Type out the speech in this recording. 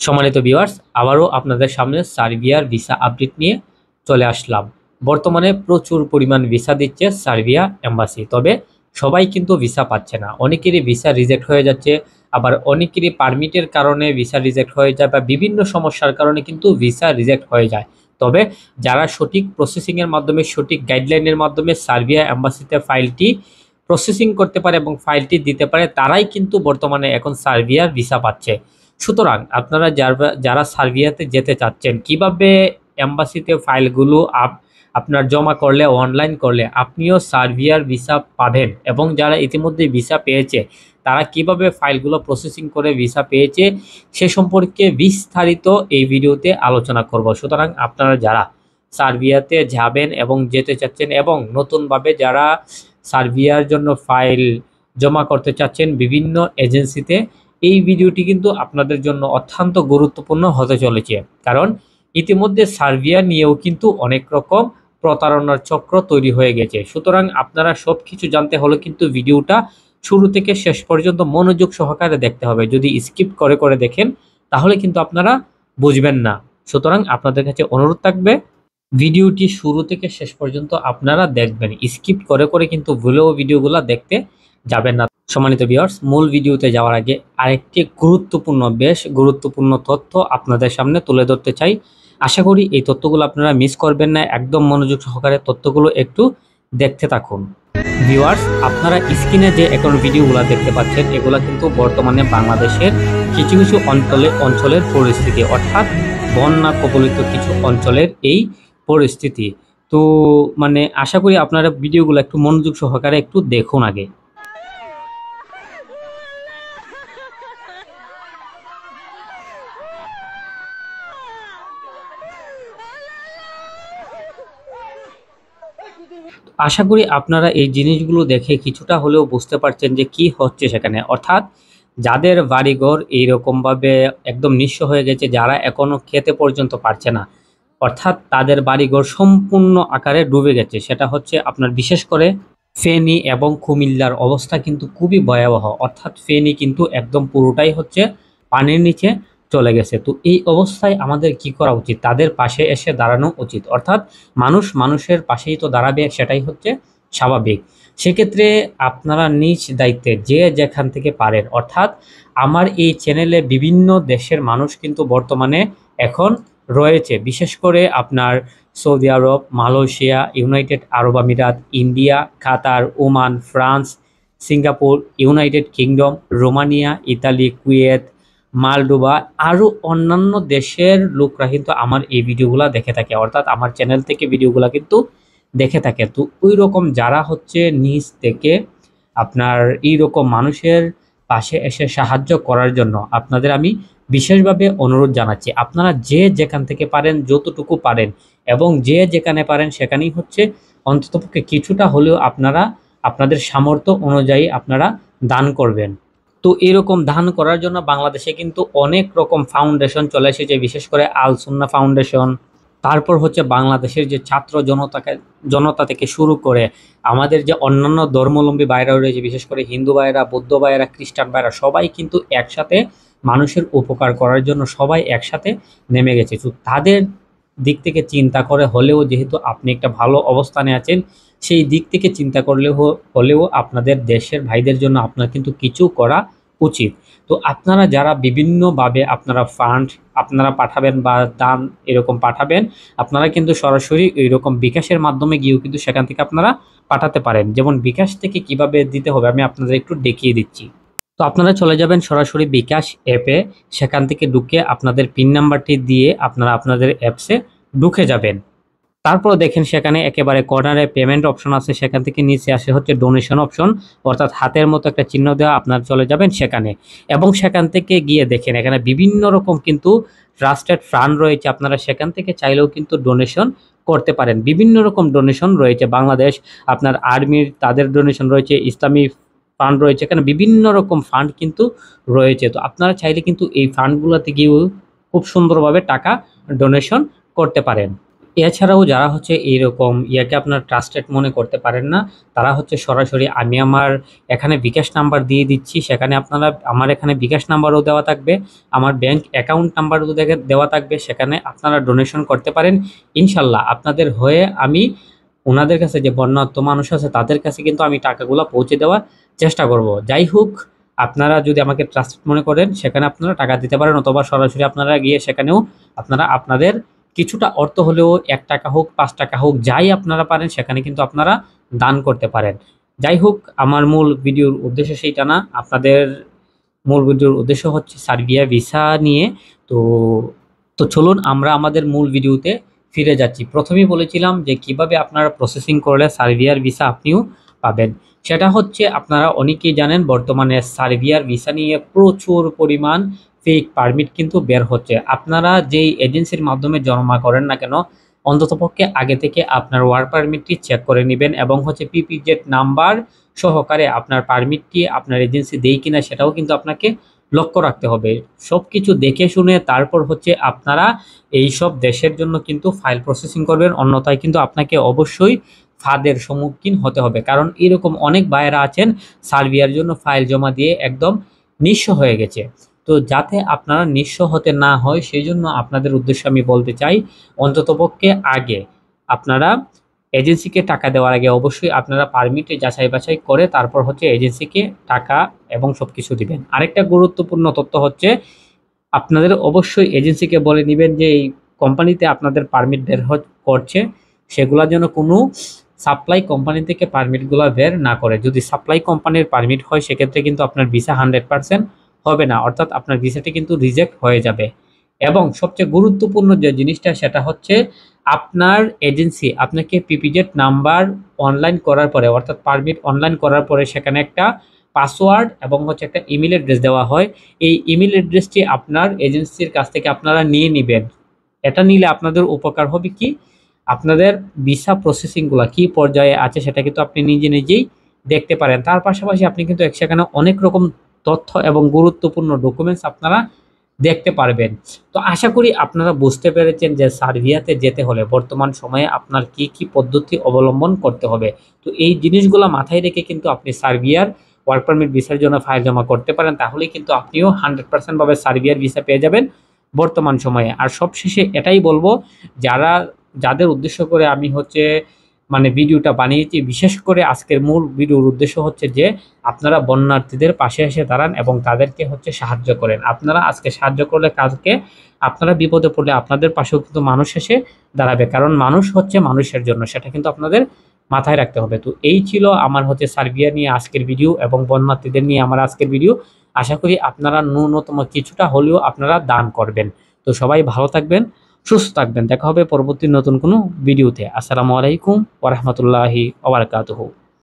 সম্মানিত ভিউয়ার্স, আবারও আপনাদের সামনে সার্বিয়ার ভিসা আপডেট নিয়ে চলে আসলাম। বর্তমানে প্রচুর পরিমাণ ভিসা দিচ্ছে সার্বিয়া এম্বাসি, তবে সবাই কিন্তু ভিসা পাচ্ছে না। অনেকেরই ভিসা রিজেক্ট হয়ে যাচ্ছে, আবার অনেকেরই পারমিটের কারণে ভিসা রিজেক্ট হয়ে যায় বা বিভিন্ন সমস্যার কারণে কিন্তু ভিসা রিজেক্ট হয়ে যায়। তবে যারা সঠিক প্রসেসিংয়ের মাধ্যমে, সঠিক গাইডলাইনের মাধ্যমে সার্বিয়া এম্বাসিতে ফাইলটি প্রসেসিং করতে পারে এবং ফাইলটি দিতে পারে, তারাই কিন্তু বর্তমানে এখন সার্বিয়ার ভিসা পাচ্ছে। সুতরাং আপনারা যারা সার্বিয়াতে যেতে চাচ্ছেন, কিভাবে এম্বাসিতে ফাইলগুলো আপনার জমা করলে, অনলাইন করলে আপনিও সার্বিয়ার ভিসা পাবেন, এবং যারা ইতিমধ্যে ভিসা পেয়েছে তারা কিভাবে ফাইলগুলো প্রসেসিং করে ভিসা পেয়েছে সে সম্পর্কে বিস্তারিত এই ভিডিওতে আলোচনা করব। সুতরাং আপনারা যারা সার্বিয়াতে যাবেন এবং যেতে চাচ্ছেন, এবং নতুনভাবে যারা সার্বিয়ার জন্য ফাইল জমা করতে চাচ্ছেন বিভিন্ন এজেন্সিতে, এই ভিডিওটি কিন্তু আপনাদের জন্য অত্যন্ত গুরুত্বপূর্ণ হতে চলেছে। কারণ ইতিমধ্যে সার্বিয়া নিয়েও কিন্তু অনেক রকম প্রতারণার চক্র তৈরি হয়ে গেছে। সুতরাং আপনারা সব কিছু জানতে হলে কিন্তু ভিডিওটা শুরু থেকে শেষ পর্যন্ত মনোযোগ সহকারে দেখতে হবে। যদি স্কিপ করে করে দেখেন তাহলে কিন্তু আপনারা বুঝবেন না। সুতরাং আপনাদের কাছে অনুরোধ থাকবে ভিডিওটি শুরু থেকে শেষ পর্যন্ত আপনারা দেখবেন, স্কিপ করে করে কিন্তু ভুলেও ভিডিওগুলো দেখতে যাবেন না। সম্মানিত ভিউয়ার্স, মূল ভিডিওতে যাওয়ার আগে আরেকটি বেশ গুরুত্বপূর্ণ তথ্য আপনাদের সামনে তুলে ধরতে চাই। আশা করি এই তথ্যগুলো আপনারা মিস করবেন না। একদম মনোযোগ সহকারে তথ্যগুলো একটু দেখতে থাকুন। ভিউয়ার্স, আপনারা স্ক্রিনে যে এখন ভিডিওগুলো দেখতে পাচ্ছেন, এগুলো কিন্তু বর্তমানে বাংলাদেশের কিছু কিছু অঞ্চলের পরিস্থিতি, অর্থাৎ বন্যা কবলিত কিছু অঞ্চলের এই পরিস্থিতি। তো আশা করি আপনারা ভিডিওগুলো একটু মনোযোগ সহকারে একটু দেখুন আগে। আশা করি আপনারা এই জিনিসগুলো দেখে কিছুটা হলেও বুঝতে পারছেন যে কি হচ্ছে সেখানে। অর্থাৎ যাদের বাড়িঘর এইরকমভাবে একদম নিঃস্ব হয়ে গেছে, যারা এখনো খেতে পর্যন্ত পারছে না, অর্থাৎ তাদের বাড়িঘর সম্পূর্ণ আকারে ডুবে গেছে। সেটা হচ্ছে আপনার বিশেষ করে ফেনী এবং কুমিল্লার অবস্থা কিন্তু খুবই ভয়াবহ। অর্থাৎ ফেনী কিন্তু একদম পুরোটাই হচ্ছে পানির নিচে চলে গেছে। তো এই অবস্থায় আমাদের কি করা উচিত? তাদের পাশে এসে দাঁড়ানো উচিত। অর্থাৎ মানুষের পাশেই তো দাঁড়াবে, সেটাই হচ্ছে স্বাভাবিক। সেক্ষেত্রে আপনারা নিজ দায়িত্বে যে যেখান থেকে পারেন, অর্থাৎ আমার এই চ্যানেলে বিভিন্ন দেশের মানুষ কিন্তু বর্তমানে এখন রয়েছে। বিশেষ করে আপনার Saudi Arab, Malaysia, United Arab Emirates, India, Qatar, Oman, France, Singapore, United Kingdom, Romania, Italy, Kuwait, Moldova, আরও অন্যান্য দেশের লোকরা কিন্তু আমার এই ভিডিওগুলো দেখে থাকে, অর্থাৎ আমার চ্যানেল থেকে ভিডিওগুলো কিন্তু দেখে থাকে। তো ওই রকম যারা হচ্ছে নিজ থেকে আপনার এইরকম মানুষের পাশে এসে সাহায্য করার জন্য আপনাদের আমি বিশেষভাবে অনুরোধ জানাচ্ছি। আপনারা যে যেখান থেকে পারেন, যতটুকু পারেন, এবং যে যেখানে পারেন সেখানেই হচ্ছে অন্ততপক্ষে কিছুটা হলেও আপনারা আপনাদের সামর্থ্য অনুযায়ী আপনারা দান করবেন। তো এরকম দান করার জন্য বাংলাদেশে কিন্তু অনেক রকম ফাউন্ডেশন চলে এসেছে, বিশেষ করে আল সুন্নাহ ফাউন্ডেশন। তারপর হচ্ছে বাংলাদেশের যে ছাত্র জনতা থেকে শুরু করে আমাদের যে অন্যান্য ধর্মাবলম্বী ভাইরা রয়েছে, বিশেষ করে হিন্দু ভাইরা, বৌদ্ধ ভাইরা, খ্রিস্টান ভাইরা, সবাই কিন্তু একসাথে মানুষের উপকার করার জন্য সবাই একসাথে নেমে গেছে। তো তাদের দিক থেকে চিন্তা করে হলেও, যেহেতু আপনি একটা ভালো অবস্থানে আছেন, সেই দিক থেকে চিন্তা হলেও আপনাদের দেশের ভাইদের জন্য আপনার কিন্তু কিছু করা উচিত। তো আপনারা যারা বিভিন্নভাবে আপনারা ফান্ড আপনারা পাঠাবেন বা দান এরকম পাঠাবেন, আপনারা কিন্তু সরাসরি এইরকম বিকাশের মাধ্যমে গিয়েও কিন্তু সেখান থেকে আপনারা পাঠাতে পারেন। যেমন বিকাশ থেকে কিভাবে দিতে হবে আমি আপনাদের একটু দেখিয়ে দিচ্ছি। তো আপনারা চলে যাবেন সরাসরি বিকাশ অ্যাপে, সেখান থেকে ঢুকে আপনাদের পিন নাম্বারটি দিয়ে আপনারা আপনাদের অ্যাপসে ঢুকে যাবেন। তারপর দেখেন সেখানে একেবারে কর্নারে পেমেন্ট অপশন আছে, সেখান থেকে নিচে আসে হচ্ছে ডোনেশন অপশন, অর্থাৎ হাতের মতো একটা চিহ্ন দেওয়া, আপনারা চলে যাবেন সেখানে, এবং সেখান থেকে গিয়ে দেখেন এখানে বিভিন্ন রকম কিন্তু ট্রাস্টেড ফান্ড রয়েছে। আপনারা সেখান থেকে চাইলেও কিন্তু ডোনেশন করতে পারেন। বিভিন্ন রকম ডোনেশন রয়েছে, বাংলাদেশ আপনার আর্মির তাদের ডোনেশন রয়েছে, ইসলামী ফান্ড রয়েছে, এখানে বিভিন্ন রকম ফান্ড কিন্তু রয়েছে। তো আপনারা চাইলে কিন্তু এই ফান্ডগুলোতে গিয়েও খুব সুন্দরভাবে টাকা ডোনেশন করতে পারেন। এছাড়াও যারা হচ্ছে এইরকম ইয়াকে আপনার ট্রাস্টেড মনে করতে পারেন না, তারা হচ্ছে সরাসরি আমি আমার এখানে বিকাশ নাম্বার দিয়ে দিচ্ছি, সেখানে আপনারা আমার এখানে বিকাশ নাম্বারও দেওয়া থাকবে, আমার ব্যাংক অ্যাকাউন্ট নাম্বারও দেওয়া থাকবে, সেখানে আপনারা ডোনেশন করতে পারেন। ইনশাল্লাহ আপনাদের হয়ে আমি ওনাদের কাছে যে বন্যার্ত মানুষ আছে তাদের কাছে কিন্তু আমি টাকাগুলো পৌঁছে দেওয়ার চেষ্টা করব। যাই হোক, আপনারা যদি আমাকে ট্রাস্টেড মনে করেন সেখানে আপনারা টাকা দিতে পারেন, অথবা সরাসরি আপনারা গিয়ে সেখানেও আপনারা আপনাদের কিছুটা অর্থ হলেও 1 টাকা হোক 5 টাকা হোক যাই আপনারা পারেন সেখানে কিন্তু আপনারা দান করতে পারেন। যাই হোক, আমার মূল ভিডিওর উদ্দেশ্য সেইটা না, আপনাদের মূল ভিডিওর উদ্দেশ্য হচ্ছে সার্বিয়া ভিসা নিয়ে। তো তো চলুন আমরা আমাদের মূল ভিডিওতে ফিরে যাচ্ছি। প্রথমেই বলেছিলাম যে কিভাবে আপনারা প্রসেসিং করলে সার্বিয়ার ভিসা আপনিও পাবেন। সেটা হচ্ছে আপনারা অনেকেই জানেন বর্তমানে সার্বিয়ার ভিসা নিয়ে প্রচুর পরিমাণ ফেক পারমিট কিন্তু বের হচ্ছে। আপনারা যেই এজেন্সির মাধ্যমে জমা করেন না কেন, অন্ততপক্ষে আগে থেকে আপনার ওয়ার্ক পারমিটটি চেক করে নেবেন এবং হচ্ছে পিপিজেড নাম্বার সহকারে আপনার পারমিটটি আপনার এজেন্সি দেয় কিনা সেটাও কিন্তু আপনাকে লক্ষ্য রাখতে হবে। সব কিছু দেখে শুনে তারপর হচ্ছে আপনারা এই সব দেশের জন্য কিন্তু ফাইল প্রসেসিং করবেন, অন্যথায় কিন্তু আপনাকে অবশ্যই ফাঁদের সম্মুখীন হতে হবে। কারণ এরকম অনেক ভাইয়েরা আছেন সার্বিয়ার জন্য ফাইল জমা দিয়ে একদম নিঃস্ব হয়ে গেছে। তো যাতে আপনারা নিঃস্ব হতে না হয় সেই জন্য আপনাদের উদ্দেশ্যে আমি বলতে চাই, অন্ততপক্ষে আগে আপনারা এজেন্সিকে টাকা দেওয়ার আগে অবশ্যই আপনারা পারমিটে যাচাই বাছাই করে তারপর হচ্ছে এজেন্সিকে টাকা এবং সব কিছু দিবেন। আরেকটা গুরুত্বপূর্ণ তথ্য হচ্ছে আপনাদের অবশ্যই এজেন্সিকে বলে নেবেন যে এই কোম্পানিতে আপনাদের পারমিট বের করছে সেগুলোর জন্য কোনো সাপ্লাই কোম্পানি থেকে পারমিটগুলো বের না করে। যদি সাপ্লাই কোম্পানির পারমিট হয় সেক্ষেত্রে কিন্তু আপনার ভিসা 100% হবে না, অর্থাৎ আপনার ভিসাটি কিন্তু রিজেক্ট হয়ে যাবে। এবং সবচেয়ে গুরুত্বপূর্ণ যে জিনিসটা সেটা হচ্ছে আপনার এজেন্সি আপনাকে পিপিজেড নাম্বার অনলাইন করার পরে, অর্থাৎ পারমিট অনলাইন করার পরে সেখানে একটা পাসওয়ার্ড এবং হচ্ছে একটা ইমেল অ্যাড্রেস দেওয়া হয়। এই ইমেল অ্যাড্রেসটি আপনার এজেন্সির কাছ থেকে আপনারা নিয়ে নেবেন। এটা নিলে আপনাদের উপকার হবে কি, আপনাদের ভিসা প্রসেসিংগুলো কি পর্যায়ে আছে সেটা কিন্তু আপনি নিজে নিজেই দেখতে পারেন। তার পাশাপাশি আপনি কিন্তু সেখানে অনেক রকম তথ্য এবং গুরুত্বপূর্ণ ডকুমেন্টস আপনারা দেখতে পারবেন। তো আশা করি আপনারা বুঝতে পেরেছেন যে সার্বিয়াতে যেতে হলে বর্তমান সময়ে আপনার কি কি পদ্ধতি অবলম্বন করতে হবে। তো এই জিনিসগুলো মাথায় রেখে কিন্তু আপনি সার্বিয়ার ওয়ার্ক পারমিট ভিসার জন্য ফাইল জমা করতে পারেন, তাহলেই কিন্তু আপনিও 100% ভাবে সার্বিয়ার ভিসা পেয়ে যাবেন বর্তমান সময়ে। আর সবশেষে এটাই বলবো, যাদের উদ্দেশ্য করে আমি হচ্ছে মানে ভিডিওটা বানিয়েছি, বিশেষ করে আজকের মূল ভিডিওর উদ্দেশ্য হচ্ছে যে আপনারা বন্যার্থীদের পাশে এসে দাঁড়ান এবং তাদেরকে হচ্ছে সাহায্য করেন। আপনারা আজকে সাহায্য করলে কালকে আপনারা বিপদে পড়লে আপনাদের পাশেও কিন্তু মানুষ এসে দাঁড়াবে, কারণ মানুষ হচ্ছে মানুষের জন্য, সেটা কিন্তু আপনাদের মাথায় রাখতে হবে। তো এই ছিল আমার হচ্ছে সার্বিয়া নিয়ে আজকের ভিডিও এবং বন্যার্থীদের নিয়ে আমার আজকের ভিডিও। আশা করি আপনারা ন্যূনতম কিছুটা হলেও আপনারা দান করবেন। তো সবাই ভালো থাকবেন, সুস্থ থাকবেন। দেখা হবে পরবর্তী নতুন কোনো ভিডিওতে। আসসালামু আলাইকুম ওয়া রাহমাতুল্লাহি ওয়া বারাকাতুহু।